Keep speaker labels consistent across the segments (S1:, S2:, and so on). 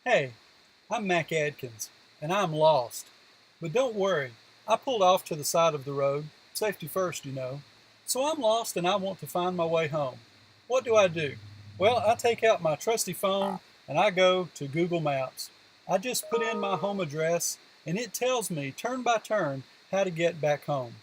S1: Hey, I'm Mac Adkins, and I'm lost. But don't worry, I pulled off to the side of the road, safety first, you know. So I'm lost and I want to find my way home. What do I do? Well, I take out my trusty phone and I go to Google Maps. I just put in my home address and it tells me turn by turn how to get back home.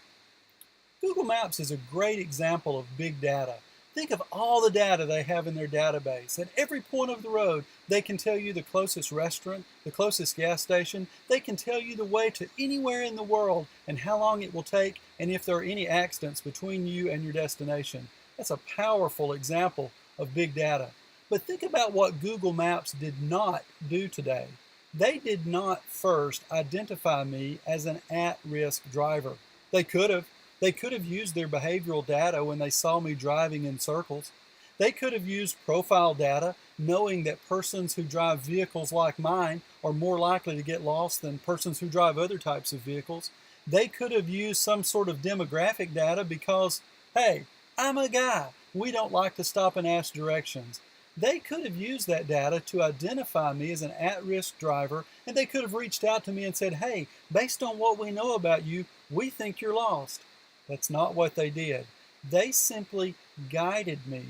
S1: Google Maps is a great example of big data. Think of all the data they have in their database. At every point of the road, they can tell you the closest restaurant, the closest gas station. They can tell you the way to anywhere in the world and how long it will take and if there are any accidents between you and your destination. That's a powerful example of big data. But think about what Google Maps did not do today. They did not first identify me as an at-risk driver. They could have. They could have used their behavioral data when they saw me driving in circles. They could have used profile data, knowing that persons who drive vehicles like mine are more likely to get lost than persons who drive other types of vehicles. They could have used some sort of demographic data because, hey, I'm a guy. We don't like to stop and ask directions. They could have used that data to identify me as an at-risk driver, and they could have reached out to me and said, hey, based on what we know about you, we think you're lost. That's not what they did. They simply guided me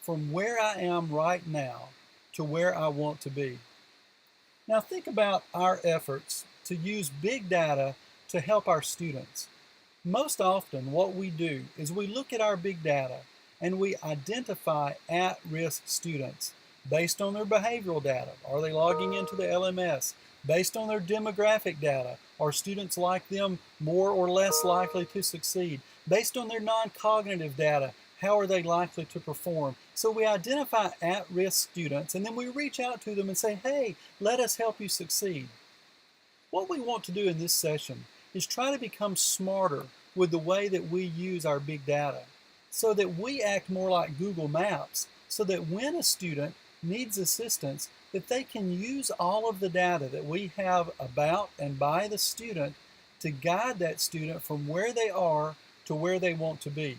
S1: from where I am right now to where I want to be. Now think about our efforts to use big data to help our students. Most often what we do is we look at our big data and we identify at-risk students based on their behavioral data. Are they logging into the LMS? Based on their demographic data, are students like them more or less likely to succeed? Based on their non-cognitive data, how are they likely to perform? So we identify at-risk students and then we reach out to them and say, hey, let us help you succeed. What we want to do in this session is try to become smarter with the way that we use our big data so that we act more like Google Maps, so that when a student needs assistance, that they can use all of the data that we have about and by the student to guide that student from where they are to where they want to be.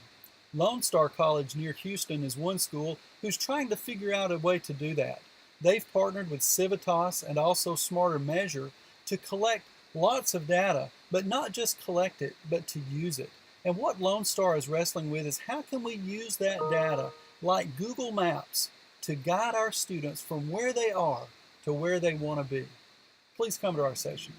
S1: Lone Star College near Houston is one school who's trying to figure out a way to do that. They've partnered with Civitas and also Smarter Measure to collect lots of data, but not just collect it, but to use it. And what Lone Star is wrestling with is how can we use that data like Google Maps to guide our students from where they are to where they want to be. Please come to our session.